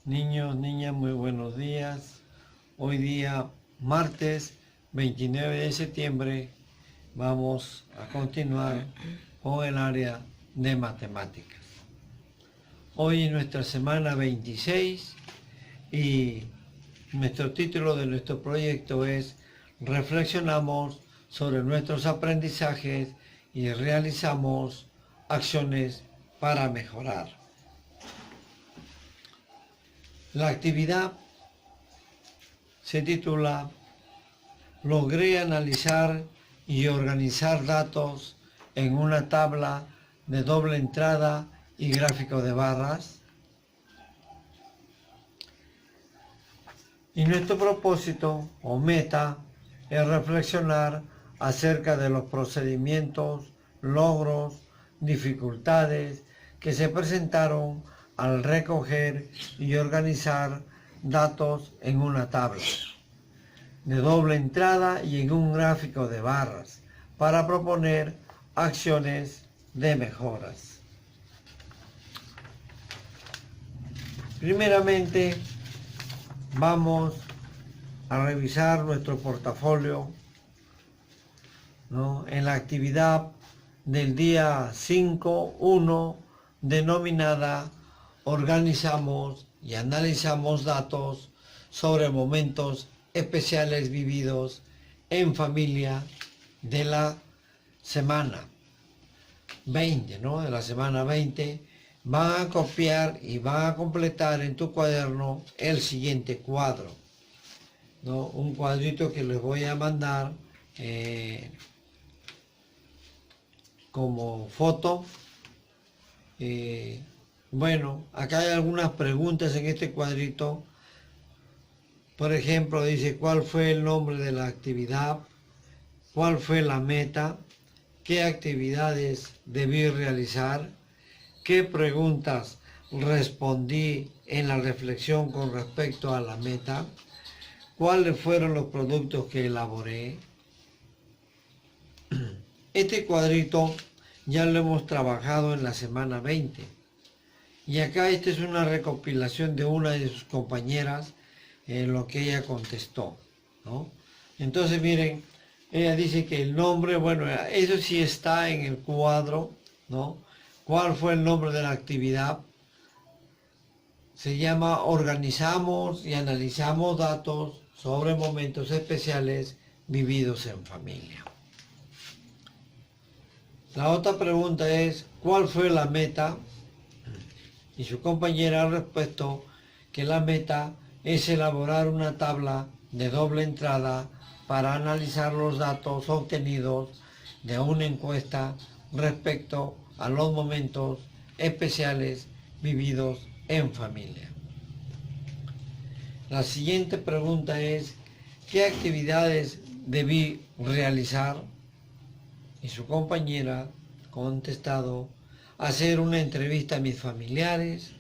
Niños, niñas, muy buenos días. Hoy día, martes 29 de septiembre, vamos a continuar con el área de matemáticas. Hoy es nuestra semana 26 y nuestro título de nuestro proyecto es Reflexionamos sobre nuestros aprendizajes y realizamos acciones para mejorar. La actividad se titula Logré analizar y organizar datos en una tabla de doble entrada y gráfico de barras. Y nuestro propósito o meta es reflexionar acerca de los procedimientos, logros, dificultades que se presentaron al recoger y organizar datos en una tabla de doble entrada y en un gráfico de barras para proponer acciones de mejoras. Primeramente, vamos a revisar nuestro portafolio, ¿no?, en la actividad del día 5.1 denominada Organizamos y analizamos datos sobre momentos especiales vividos en familia de la semana 20, ¿no? De la semana 20. Van a copiar y van a completar en tu cuaderno el siguiente cuadro, ¿no? Un cuadrito que les voy a mandar como foto. Bueno, acá hay algunas preguntas en este cuadrito. Por ejemplo, dice cuál fue el nombre de la actividad, cuál fue la meta, qué actividades debí realizar, qué preguntas respondí en la reflexión con respecto a la meta, cuáles fueron los productos que elaboré. Este cuadrito ya lo hemos trabajado en la semana 20. Y acá esta es una recopilación de una de sus compañeras en lo que ella contestó, ¿no? Entonces miren, ella dice que el nombre, bueno, eso sí está en el cuadro, ¿no? ¿Cuál fue el nombre de la actividad? Se llama Organizamos y analizamos datos sobre momentos especiales vividos en familia. La otra pregunta es, ¿cuál fue la meta? Y su compañera ha respuesto que la meta es elaborar una tabla de doble entrada para analizar los datos obtenidos de una encuesta respecto a los momentos especiales vividos en familia. La siguiente pregunta es, ¿qué actividades debí realizar? Y su compañera ha contestado, hacer una entrevista a mis familiares,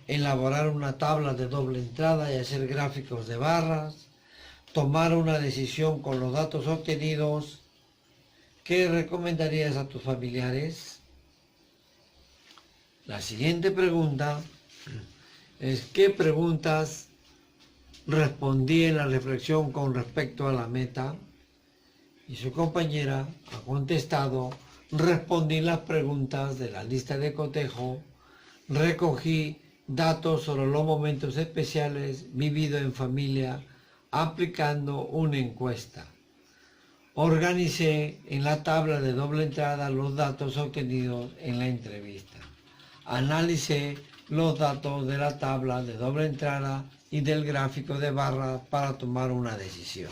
elaborar una tabla de doble entrada y hacer gráficos de barras, tomar una decisión con los datos obtenidos. ¿Qué recomendarías a tus familiares? La siguiente pregunta es, ¿qué preguntas respondí en la reflexión con respecto a la meta? Y su compañera ha contestado, respondí las preguntas de la lista de cotejo, recogí datos sobre los momentos especiales vividos en familia aplicando una encuesta. Organicé en la tabla de doble entrada los datos obtenidos en la entrevista. Analicé los datos de la tabla de doble entrada y del gráfico de barras para tomar una decisión.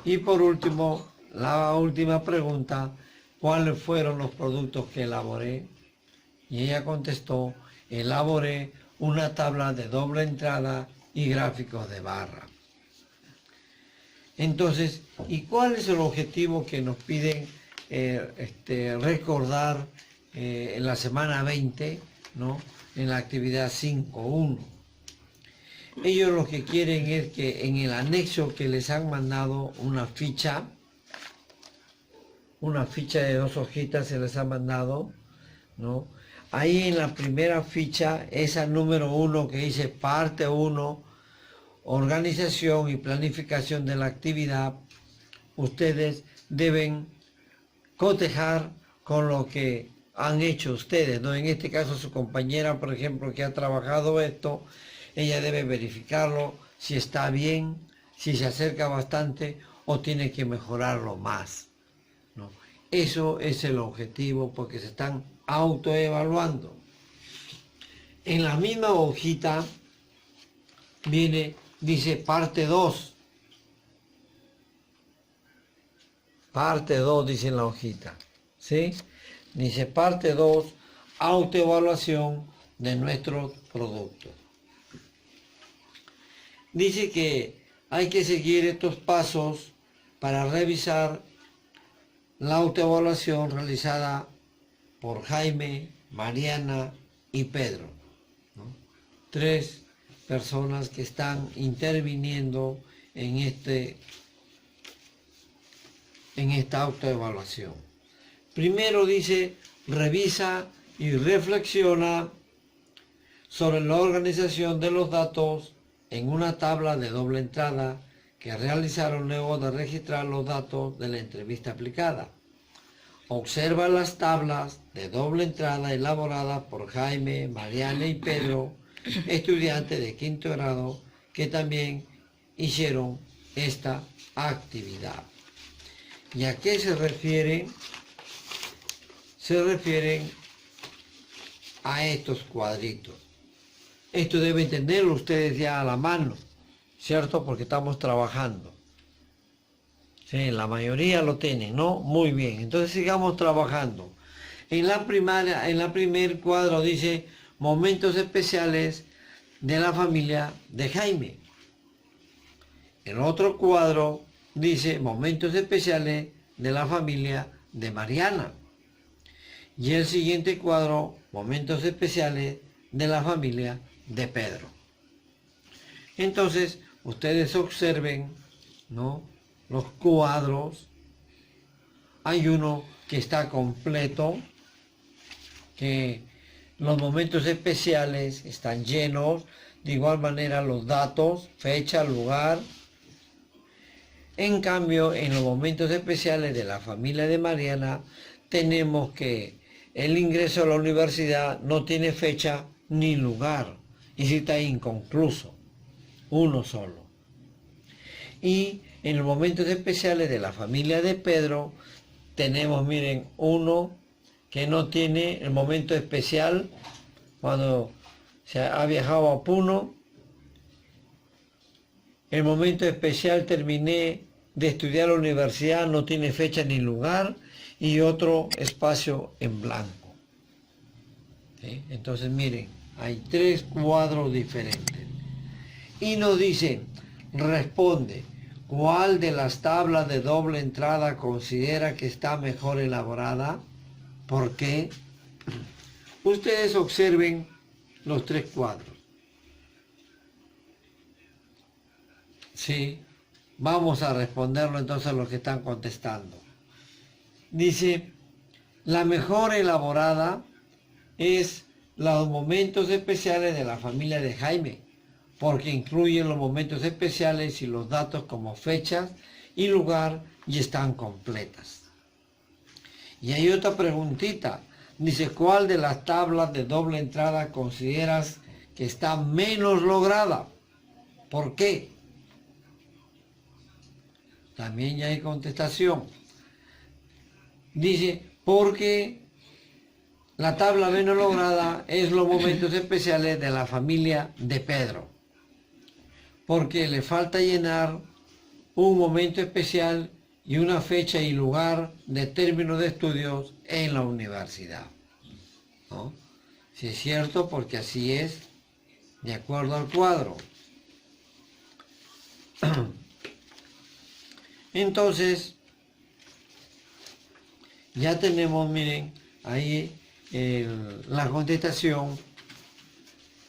Y por último, la última pregunta, ¿cuáles fueron los productos que elaboré? Y ella contestó, elaboré una tabla de doble entrada y gráficos de barra. Entonces, ¿y cuál es el objetivo que nos piden recordar en la semana 20, ¿no?, en la actividad 5.1? Ellos lo que quieren es que en el anexo que les han mandado una ficha de 2 hojitas se les ha mandado, ¿no? ahí en la primera ficha, esa número 1 que dice parte 1, organización y planificación de la actividad, ustedes deben cotejar con lo que han hecho ustedes, ¿no? En este caso su compañera, por ejemplo, que ha trabajado esto, ella debe verificarlo si está bien, si se acerca bastante o tiene que mejorarlo más, ¿no? Eso es el objetivo porque se están autoevaluando. En la misma hojita dice parte 2. Parte 2 dice en la hojita, ¿sí? Dice parte 2, autoevaluación de nuestros productos. Dice que hay que seguir estos pasos para revisar la autoevaluación realizada por Jaime, Mariana y Pedro, ¿no? 3 personas que están interviniendo en esta autoevaluación. Primero dice, revisa y reflexiona sobre la organización de los datos en una tabla de doble entrada que realizaron luego de registrar los datos de la entrevista aplicada. Observa las tablas de doble entrada elaboradas por Jaime, Mariana y Pedro, estudiantes de 5º grado, que también hicieron esta actividad. ¿Y a qué se refieren? Se refieren a estos cuadritos. Esto deben tenerlo ustedes ya a la mano, ¿cierto? Porque estamos trabajando. Sí, la mayoría lo tienen, ¿no? Muy bien, entonces sigamos trabajando. En la primer cuadro dice momentos especiales de la familia de Jaime. El otro cuadro dice momentos especiales de la familia de Mariana. Y el siguiente cuadro, momentos especiales de la familia de Pedro. Entonces, ustedes observen, ¿no?, los cuadros. Hay uno que está completo, que los momentos especiales están llenos, de igual manera los datos, fecha, lugar. En cambio, en los momentos especiales de la familia de Mariana, tenemos que el ingreso a la universidad no tiene fecha ni lugar, y si está inconcluso, uno solo. Y en los momentos especiales de la familia de Pedro, tenemos, miren, uno que no tiene el momento especial cuando se ha viajado a Puno. El momento especial, terminé de estudiar a la universidad, no tiene fecha ni lugar, y otro espacio en blanco. ¿Sí? Entonces miren, hay 3 cuadros diferentes. Y nos dice, responde, ¿cuál de las tablas de doble entrada considera que está mejor elaborada? ¿Por qué? Ustedes observen los 3 cuadros. Sí, vamos a responderlo entonces a los que están contestando. Dice, la mejor elaborada es los momentos especiales de la familia de Jaime, porque incluyen los momentos especiales y los datos como fechas y lugar y están completas. Y hay otra preguntita, dice, ¿cuál de las tablas de doble entrada consideras que está menos lograda? ¿Por qué? También ya hay contestación. Dice, porque la tabla menos lograda es los momentos especiales de la familia de Pedro, porque le falta llenar un momento especial y una fecha y lugar de término de estudios en la universidad, ¿no? Si es cierto, porque así es, de acuerdo al cuadro. Entonces, ya tenemos, miren, ahí la contestación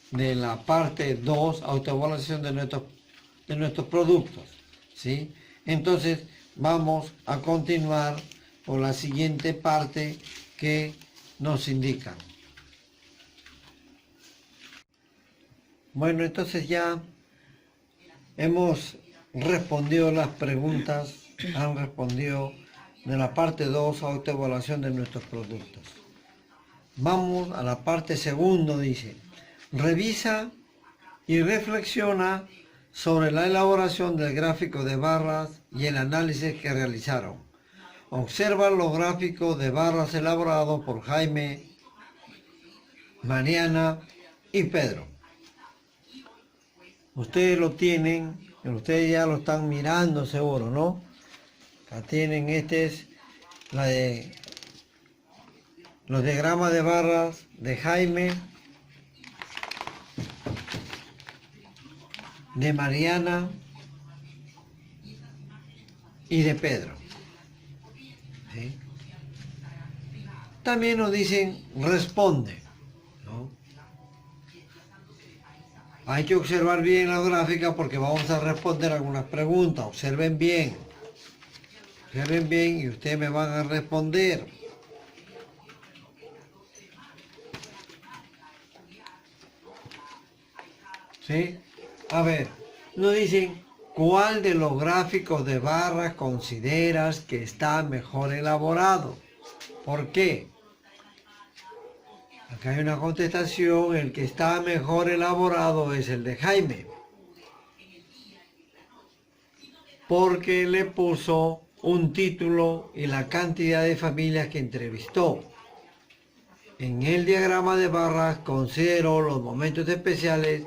de la parte 2, autoevaluación de nuestros productos, ¿sí? Entonces, vamos a continuar por la siguiente parte que nos indican. Bueno, entonces ya hemos respondido las preguntas, han respondido de la parte 2, autoevaluación de nuestros productos. Vamos a la parte segunda, dice, revisa y reflexiona sobre la elaboración del gráfico de barras y el análisis que realizaron. Observa los gráficos de barras elaborados por Jaime, Mariana y Pedro. Ustedes lo tienen, ustedes ya lo están mirando seguro, ¿no? Acá tienen, este es los diagramas de barras de Jaime, de Mariana y de Pedro. ¿Sí? También nos dicen responde, ¿no? Hay que observar bien la gráfica porque vamos a responder algunas preguntas. Observen bien y ustedes me van a responder. ¿Sí? A ver, nos dicen, ¿cuál de los gráficos de barras consideras que está mejor elaborado? ¿Por qué? Acá hay una contestación, el que está mejor elaborado es el de Jaime. Porque le puso un título y la cantidad de familias que entrevistó. En el diagrama de barras consideró los momentos especiales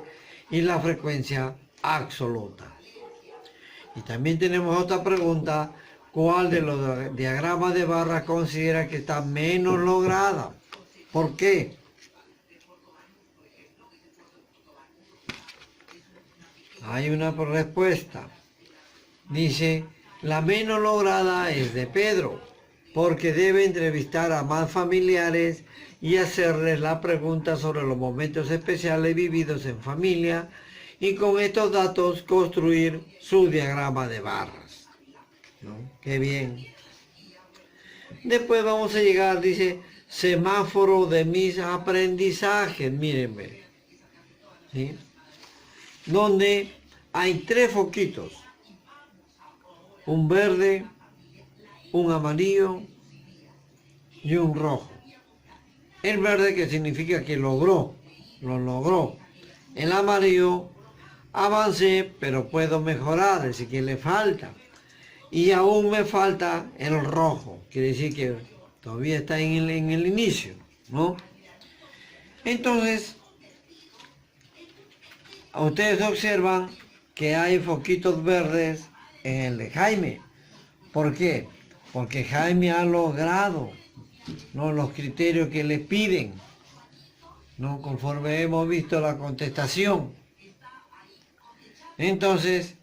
y la frecuencia absoluta. Y también tenemos otra pregunta, ¿cuál de los diagramas de barras considera que está menos lograda? ¿Por qué? Hay una respuesta. Dice, la menos lograda es de Pedro, porque debe entrevistar a más familiares y hacerles la pregunta sobre los momentos especiales vividos en familia y con estos datos construir su diagrama de barras. ¿No? Qué bien. Después vamos a llegar, dice, semáforo de mis aprendizajes, mírenme. ¿Sí? Donde hay 3 foquitos. Un verde, un amarillo y un rojo. El verde que significa que lo logró. El amarillo, avancé, pero puedo mejorar, es decir, que le falta. Y aún me falta el rojo, quiere decir que todavía está en el inicio, ¿no? Entonces, ustedes observan que hay foquitos verdes en el de Jaime. ¿Por qué? Porque Jaime ha logrado, ¿no?, los criterios que le piden, ¿no?, conforme hemos visto la contestación. Entonces,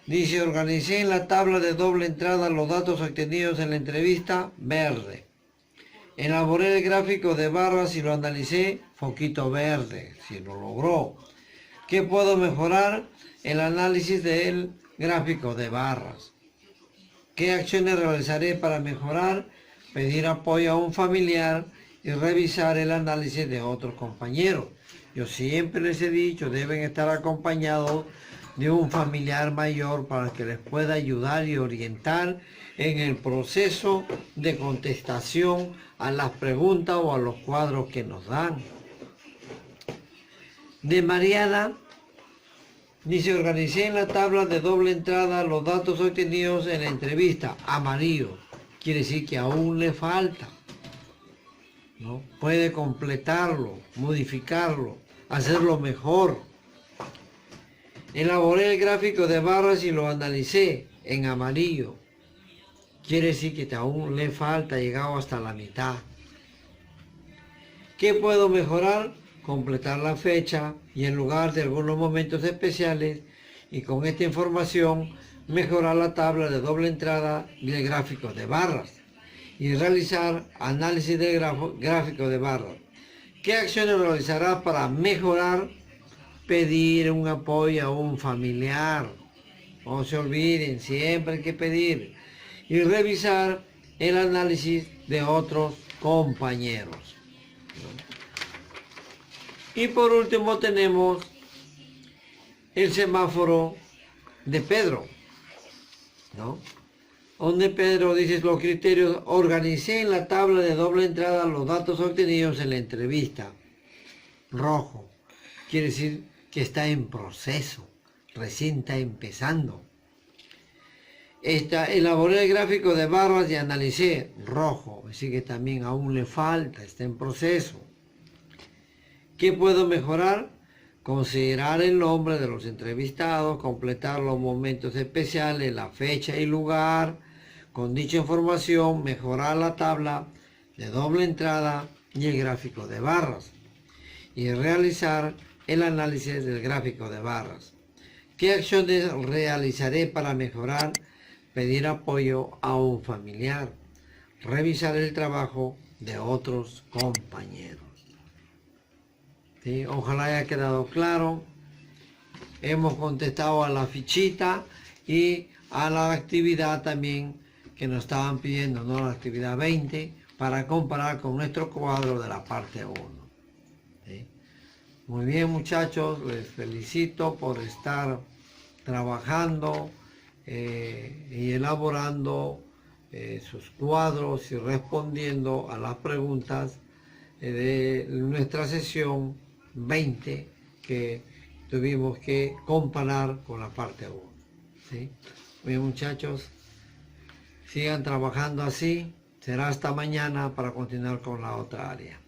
dice, organicé en la tabla de doble entrada los datos obtenidos en la entrevista, verde. Elaboré el gráfico de barras y lo analicé, foquito verde, si lo logró. ¿Qué puedo mejorar? El análisis del gráfico de barras. ¿Qué acciones realizaré para mejorar? Pedir apoyo a un familiar y revisar el análisis de otros compañeros. Yo siempre les he dicho, deben estar acompañados de un familiar mayor para que les pueda ayudar y orientar en el proceso de contestación a las preguntas o a los cuadros que nos dan. De Mariana, dice, organicé en la tabla de doble entrada los datos obtenidos en la entrevista, amarillo, quiere decir que aún le falta, ¿no? Puede completarlo, modificarlo, hacerlo mejor. Elaboré el gráfico de barras y lo analicé en amarillo, quiere decir que aún le falta, llegado hasta la mitad. ¿Qué puedo mejorar? Completar la fecha y en lugar de algunos momentos especiales, y con esta información mejorar la tabla de doble entrada y el gráfico de barras y realizar análisis del gráfico de barras. ¿Qué acciones realizará para mejorar? Pedir un apoyo a un familiar, no se olviden, siempre hay que pedir, y revisar el análisis de otros compañeros. Y por último tenemos el semáforo de Pedro, ¿no? Donde Pedro dice los criterios: organicé en la tabla de doble entrada los datos obtenidos en la entrevista. Rojo, quiere decir que está en proceso, recién está empezando. Elaboré el gráfico de barras y analicé. Rojo, es decir que también aún le falta, está en proceso. ¿Qué puedo mejorar? Considerar el nombre de los entrevistados, completar los momentos especiales, la fecha y lugar. Con dicha información, mejorar la tabla de doble entrada y el gráfico de barras. Y realizar el análisis del gráfico de barras. ¿Qué acciones realizaré para mejorar? Pedir apoyo a un familiar. Revisar el trabajo de otros compañeros. ¿Sí? Ojalá haya quedado claro. Hemos contestado a la fichita y a la actividad también que nos estaban pidiendo, ¿no? La actividad 20, para comparar con nuestro cuadro de la parte 1. ¿Sí? Muy bien, muchachos, les felicito por estar trabajando y elaborando sus cuadros y respondiendo a las preguntas de nuestra sesión 20 que tuvimos que comparar con la parte 1. ¿Sí? Muy bien, muchachos, sigan trabajando así. Será hasta mañana para continuar con la otra área.